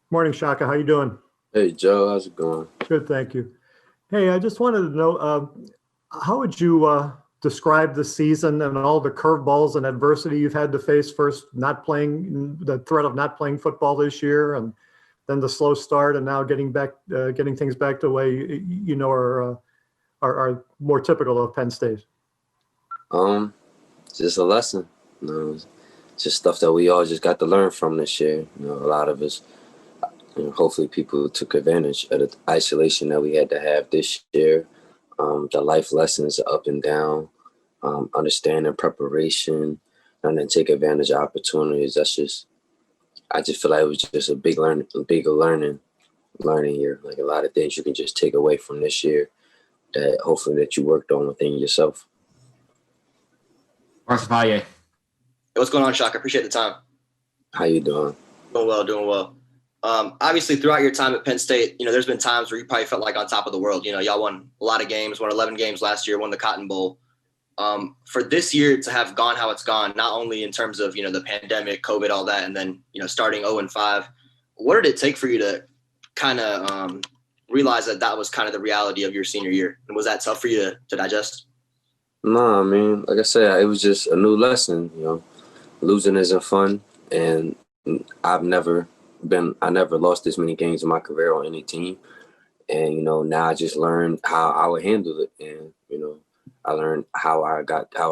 Morning, Shaka. How you doing? Hey Joe, how's it going? Good, thank you. Hey, I just wanted to know, how would you describe the season and all the curveballs and adversity you've had to face? First, not playing, the threat of not playing football this year, and then the slow start, and now getting things back to the way are more typical of Penn State. Um, just a lesson. It's just stuff that we all just got to learn from this year. A lot of us, hopefully people took advantage of the isolation that we had to have this year. The life lessons up and down, understanding preparation, and then take advantage of opportunities. I just feel like it was just a bigger learning year. Like a lot of things you can just take away from this year that hopefully that you worked on within yourself. Hey, what's going on, Shaka? Appreciate the time. How you doing? Doing well. Obviously, throughout your time at Penn State, there's been times where you probably felt like on top of the world. Y'all won a lot of games, won 11 games last year, won the Cotton Bowl. For this year to have gone how it's gone, not only in terms of, the pandemic, COVID, all that, and then, starting 0-5, what did it take for you to kind of realize that was kind of the reality of your senior year? And was that tough for you to digest? No, I mean, like I said, it was just a new lesson. Losing isn't fun, and I never lost this many games in my career on any team. And, now I just learned how I would handle it. And, I learned how I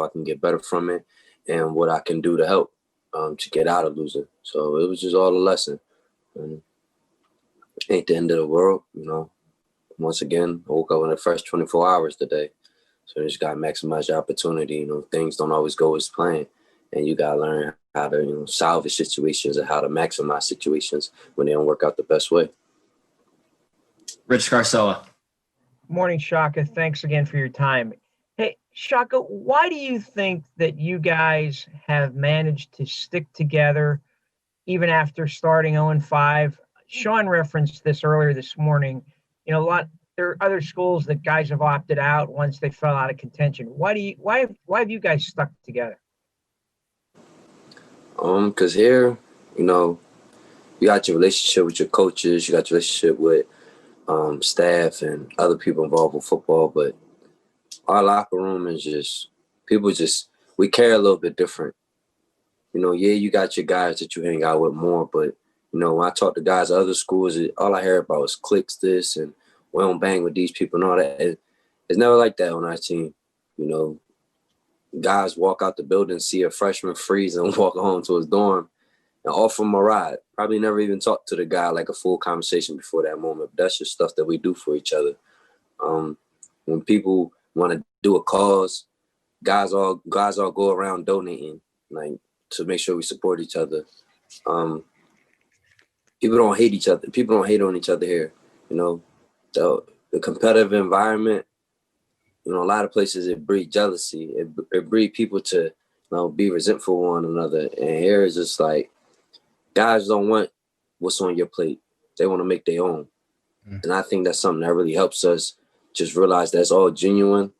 can get better from it and what I can do to help to get out of losing. So it was just all a lesson. And it ain't the end of the world, Once again, I woke up in the first 24 hours today. So you just got to maximize your opportunity. Things don't always go as planned. And you got to learn how to, salvage situations and how to maximize situations when they don't work out the best way. Rich Carsola. Morning, Shaka. Thanks again for your time. Hey, Shaka, why do you think that you guys have managed to stick together even after starting 0-5? Sean referenced this earlier this morning. There are other schools that guys have opted out once they fell out of contention. Why have you guys stuck together? Because here, you got your relationship with your coaches, you got your relationship with staff and other people involved with football, but our locker room is we care a little bit different. You got your guys that you hang out with more, but when I talk to guys at other schools, all I hear about is clicks this and we don't bang with these people and all that. It's never like that on our team. Guys walk out the building, see a freshman freeze and walk home to his dorm and offer him a ride. Probably never even talked to the guy like a full conversation before that moment. But that's just stuff that we do for each other. When people want to do a cause, guys all go around donating, like to make sure we support each other. People don't hate each other. People don't hate on each other here. The competitive environment, a lot of places it breeds jealousy. It breeds people to be resentful of one another. And here it's just like guys don't want what's on your plate. They want to make their own. And I think that's something that really helps us just realize that's all genuine.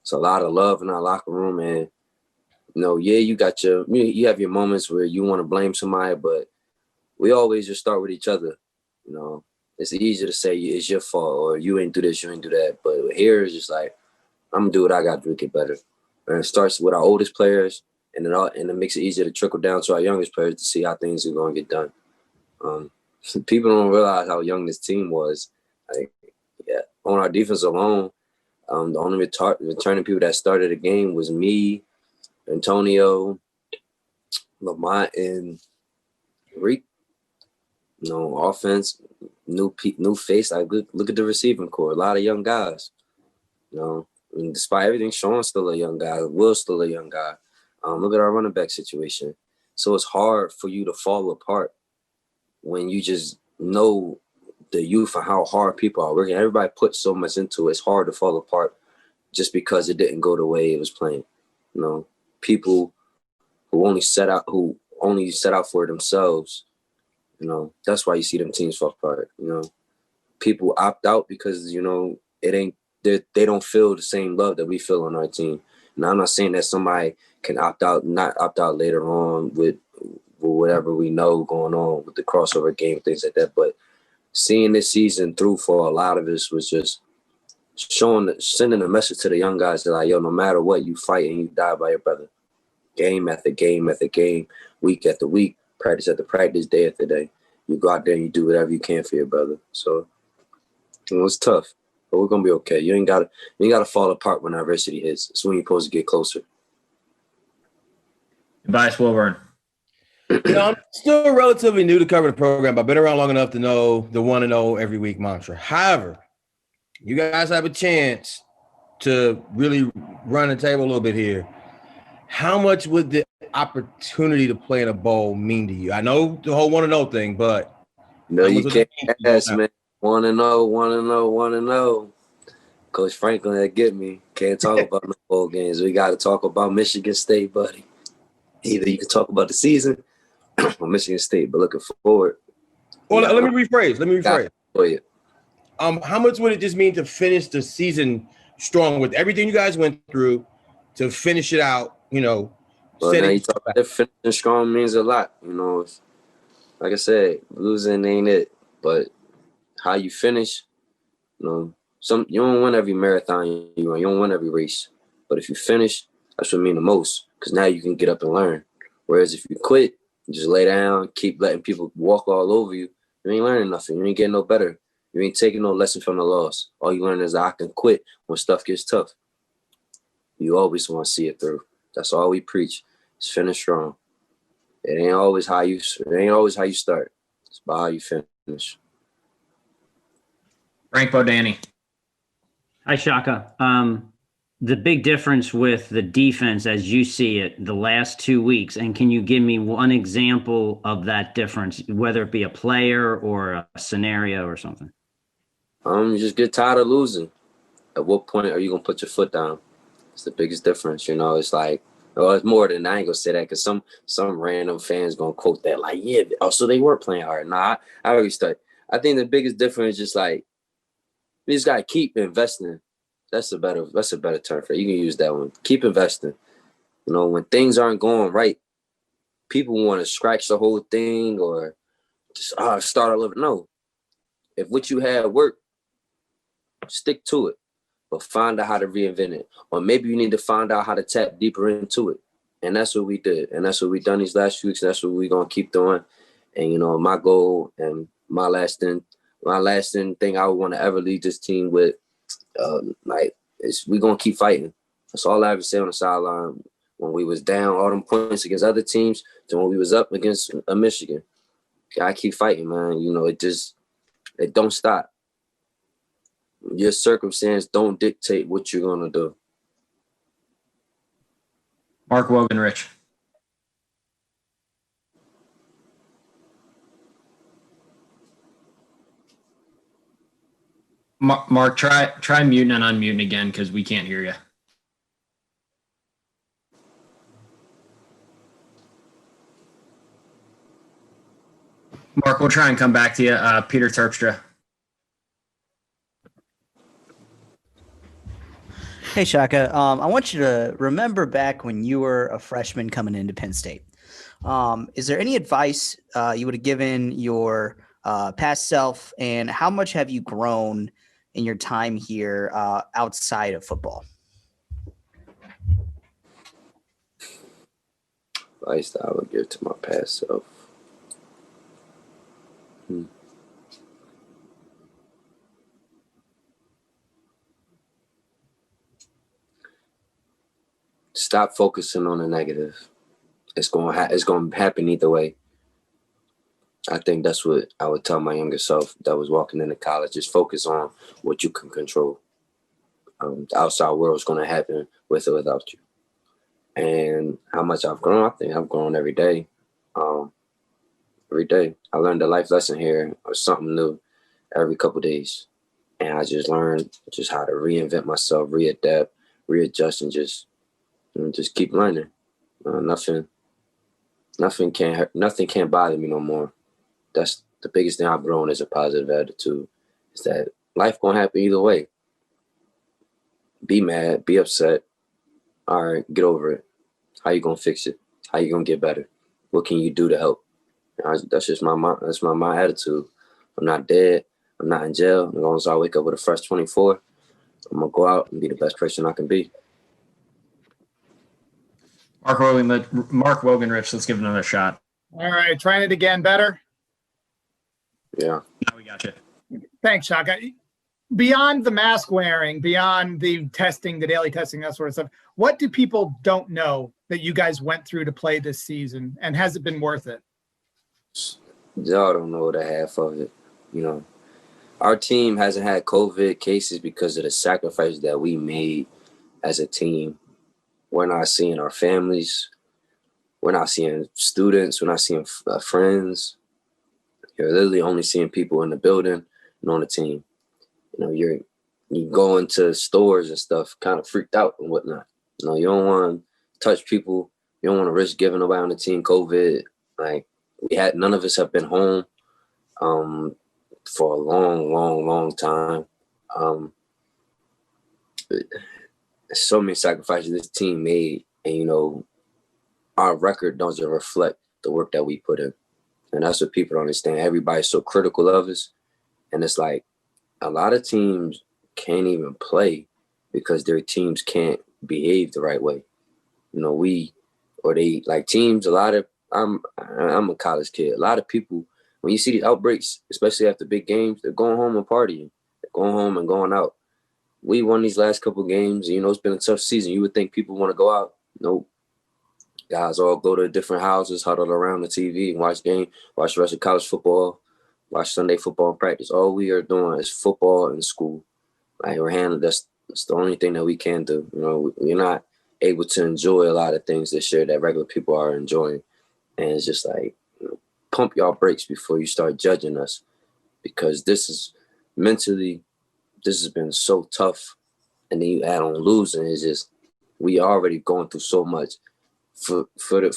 It's a lot of love in our locker room. And, you have your moments where you want to blame somebody, but we always just start with each other. It's easy to say it's your fault or you ain't do this, you ain't do that. But here it's just like, I'm going to do what I got to do to get better. And it starts with our oldest players, and it makes it easier to trickle down to our youngest players to see how things are going to get done. People don't realize how young this team was. On our defense alone, the only returning people that started the game was me, Antonio, Lamont, and Reek. Offense, new face. Look at the receiving core. A lot of young guys. And despite everything, Sean's still a young guy. Will's still a young guy. Look at our running back situation. So it's hard for you to fall apart when you just know the youth and how hard people are working. Everybody put so much into it. It's hard to fall apart just because it didn't go the way it was planned. People who only set out for themselves. That's why you see them teams fall apart. People opt out because it ain't. They don't feel the same love that we feel on our team. And I'm not saying that somebody can not opt out later on with whatever we know going on with the crossover game, things like that. But seeing this season through for a lot of us was just sending a message to the young guys that, like, yo, no matter what, you fight and you die by your brother. Game after game after game, week after week, practice after practice, day after day. You go out there and you do whatever you can for your brother. So it was tough, but we're gonna be okay. You ain't gotta fall apart when adversity hits. It's when you're supposed to get closer. Tobias Wilburn. I'm still relatively new to cover the program, but I've been around long enough to know the 1-0 every week mantra. However, you guys have a chance to really run the table a little bit here. How much would the opportunity to play in a bowl mean to you? I know the whole 1-0 thing, but no, you can't ask, man. 1-0, 1-0, 1-0. Coach Franklin had get me. Can't talk about no bowl games. We got to talk about Michigan State, buddy. Either you can talk about the season or Michigan State, but looking forward. Well, let me rephrase. How much would it just mean to finish the season strong with everything you guys went through, to finish it out? Well, now you talk about finishing strong means a lot. Like I said, losing ain't it, but how you finish. You don't win every marathon you run. You don't win every race, but if you finish, that's what mean the most. Because now you can get up and learn. Whereas if you quit, you just lay down, keep letting people walk all over you, you ain't learning nothing. You ain't getting no better. You ain't taking no lesson from the loss. All you learn is that I can quit when stuff gets tough. You always want to see it through. That's all we preach. Is finish strong. It ain't always how you start. It's about how you finish. Frank Bodani. Hi, Shaka. The big difference with the defense, as you see it, the last 2 weeks, and can you give me one example of that difference, whether it be a player or a scenario or something? You just get tired of losing. At what point are you gonna put your foot down? It's the biggest difference. It's like, it's more than, I ain't gonna say that because some random fans gonna quote that like, yeah, so they were playing hard. Nah, I already started. I think the biggest difference is just like, we just gotta keep investing. That's a better term for it. You can use that one. Keep investing. When things aren't going right, people want to scratch the whole thing or just start all over. No. If what you had worked, stick to it. But find out how to reinvent it. Or maybe you need to find out how to tap deeper into it. And that's what we did. And that's what we've done these last few weeks. And that's what we're gonna keep doing. And my goal and my lasting thing I would want to ever lead this team with, is we're gonna keep fighting. That's all I ever say on the sideline when we was down all them points against other teams to when we was up against Michigan. Gotta keep fighting, man. It don't stop. Your circumstance don't dictate what you're gonna do. Mark Woganrich. Mark, try muting and unmuting again because we can't hear you. Mark, we'll try and come back to you. Peter Terpstra. Hey, Shaka. I want you to remember back when you were a freshman coming into Penn State. Is there any advice you would have given your past self, and how much have you grown in your time here outside of football? Advice that I would give to my past self. Stop focusing on the negative. It's going to happen either way. I think that's what I would tell my younger self that was walking into college. Just focus on what you can control. The outside world is going to happen with or without you. And how much I've grown, I think I've grown every day. Every day. I learned a life lesson here or something new every couple of days. And I just learned just how to reinvent myself, readapt, readjust, and just keep learning. Nothing can't bother me no more. That's the biggest thing I've grown, is a positive attitude. Is that life gonna happen either way. Be mad, be upset. All right, get over it. How you gonna fix it? How you gonna get better? what can you do to help? That's just my attitude. I'm not dead. I'm not in jail. As long as I wake up with a fresh 24, I'm gonna go out and be the best person I can be. Mark Wogenrich, let's give it another shot. All right, trying it again. Better? Yeah. Now we got you. Thanks, Shaka. Beyond the mask wearing, beyond the testing, the daily testing, that sort of stuff, what do people don't know that you guys went through to play this season, and has it been worth it? Y'all don't know the half of it. You know, our team hasn't had COVID cases because of the sacrifice that we made as a team. We're not seeing our families. We're not seeing students. We're not seeing friends. You're literally only seeing people in the building and on the team. You know, you go into stores and stuff kind of freaked out and whatnot. You know, you don't want to touch people. You don't want to risk giving away on the team COVID. Like, none of us have been home for a long time. So many sacrifices this team made, and you know, our record doesn't reflect the work that we put in. And that's what people don't understand. Everybody's so critical of us. And it's like a lot of teams can't even play because their teams can't behave the right way. You know, teams, I'm a college kid. A lot of people, when you see these outbreaks, especially after big games, they're going home and partying. They're going home and going out. We won these last couple games. You know, it's been a tough season. You would think people want to go out. Nope. Guys all go to different houses, huddle around the TV and watch the rest of college football, watch Sunday football and practice. All we are doing is football and school. Like, that's the only thing that we can do. You know, we're not able to enjoy a lot of things this year that regular people are enjoying. And it's just like, you know, pump y'all brakes before you start judging us, because this has been so tough. And then you add on losing. It's just, we already going through so much for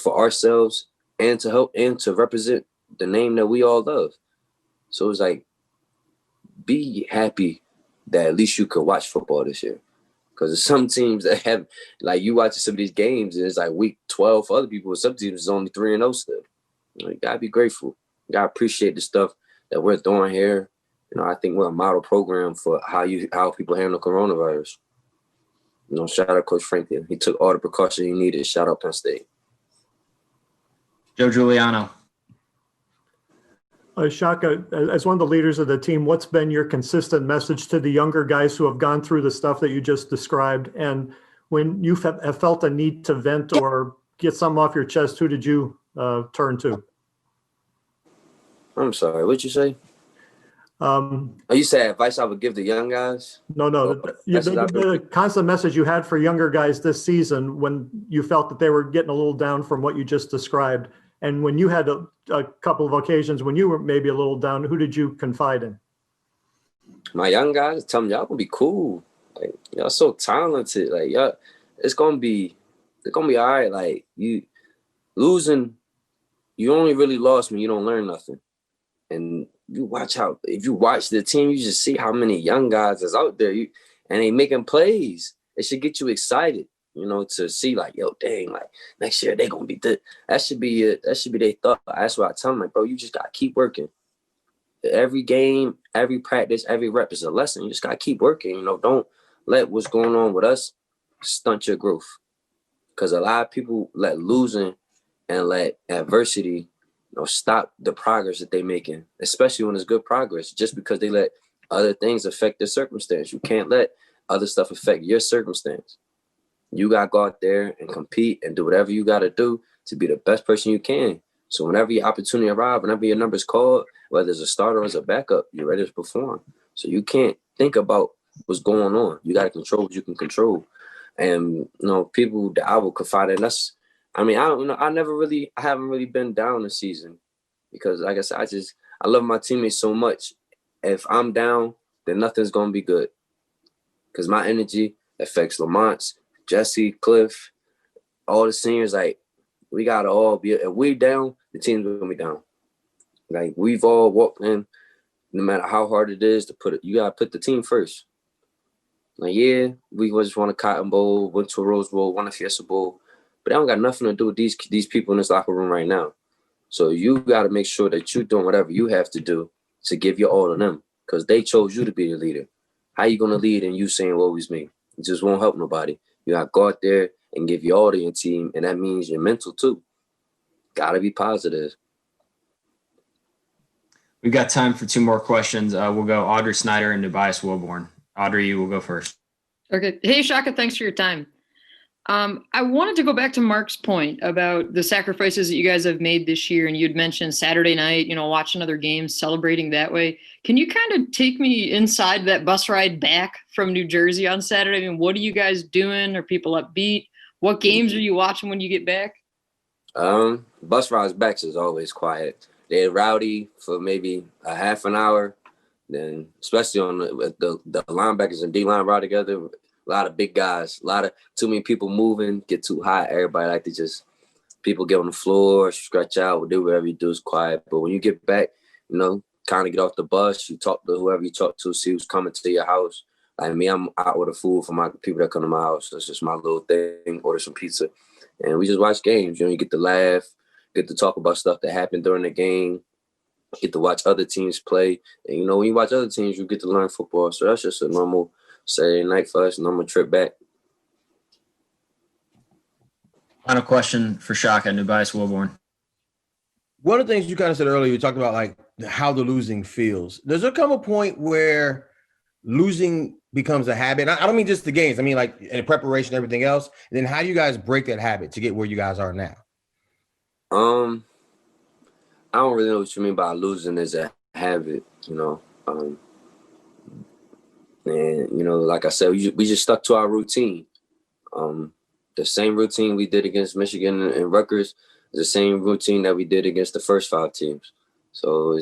ourselves and to help and to represent the name that we all love. So it's like, be happy that at least you could watch football this year. Because there's some teams that have, like, you watching some of these games and it's like week 12 for other people. Some teams is only 3-0 still. You gotta be grateful. You gotta appreciate the stuff that we're doing here. You know, I think we're a model program for how people handle coronavirus. You know, shout out Coach Franklin. He took all the precautions he needed. Shout out Penn State. Joe Giuliano. Shaka, as one of the leaders of the team, what's been your consistent message to the younger guys who have gone through the stuff that you just described? And when you have felt a need to vent or get something off your chest, who did you turn to? I'm sorry, what'd you say? You said advice I would give the young guys? No. The constant message you had for younger guys this season when you felt that they were getting a little down from what you just described. And when you had a couple of occasions when you were maybe a little down, who did you confide in? My young guys, tell them y'all gonna be cool. Like, y'all so talented. Like, y'all, it's gonna be all right. Like, you losing, you only really lost when you don't learn nothing. And if you watch the team, you just see how many young guys is out there. And they making plays. It should get you excited, you know, to see like, yo, dang, like next year they gonna be good. That should be it. That should be their thought. That's what I tell them, like, bro, you just gotta keep working. Every game, every practice, every rep is a lesson. You just gotta keep working. You know, don't let what's going on with us stunt your growth. Because a lot of people let losing and let adversity, you know, stop the progress that they're making, especially when it's good progress, just because they let other things affect their circumstance. You can't let other stuff affect your circumstance. You got to go out there and compete and do whatever you got to do to be the best person you can. So whenever your opportunity arrives, whenever your number is called, whether it's a starter or as a backup, you're ready to perform. So you can't think about what's going on. You got to control what you can control. And, you know, people that I would confide in, I haven't really been down this season because, like I said, I love my teammates so much. If I'm down, then nothing's going to be good because my energy affects Lamont's, Jesse, Cliff, all the seniors. Like, we got to all be, if we down, the team's going to be down. Like, we've all walked in, no matter how hard it is to put it, you got to put the team first. Like, yeah, we just won a Cotton Bowl, went to a Rose Bowl, won a Fiesta Bowl, but that don't got nothing to do with these people in this locker room right now. So you got to make sure that you're doing whatever you have to do to give your all to them, because they chose you to be the leader. How you going to lead and you saying, woe is me? It just won't help nobody. You got to go out there and give your all to your team, and that means your mental too. Got to be positive. We've got time for 2 more questions. We'll go Audrey Snyder and Tobias Wilborn. Audrey, you will go first. Okay. Hey, Shaka, thanks for your time. I wanted to go back to Mark's point about the sacrifices that you guys have made this year. And you'd mentioned Saturday night, watching other games, celebrating that way. Can you kind of take me inside that bus ride back from New Jersey on Saturday? I mean, what are you guys doing? Are people upbeat? What games are you watching when you get back? Bus rides back is always quiet. They're rowdy for maybe a half an hour. Then, especially on the linebackers and D-line ride together, a lot of big guys, too many people moving, get too hot. Everybody like to people get on the floor, stretch out, do whatever you do is quiet. But when you get back, kind of get off the bus, you talk to whoever you talk to, see who's coming to your house. Like me, I'm out with the food for my people that come to my house. That's just my little thing, order some pizza. And we just watch games. You get to laugh, get to talk about stuff that happened during the game, get to watch other teams play. And, when you watch other teams, you get to learn football. So that's just a normal Saturday night for us, normal trip back. Final question for Shaka and Tobias Wilborn. One of the things you kind of said earlier, you talked about like how the losing feels. Does there come a point where losing becomes a habit? I don't mean just the games. I mean like in preparation, everything else. And then how do you guys break that habit to get where you guys are now? I don't really know what you mean by losing as a habit, and, like I said, we just stuck to our routine. The same routine we did against Michigan and Rutgers is the same routine that we did against the first 5 teams. So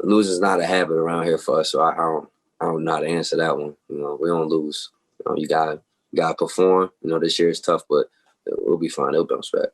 losing is not a habit around here for us. So I don't know how to answer that one. We don't lose. You gotta perform. This year is tough, but we'll be fine. It'll bounce back.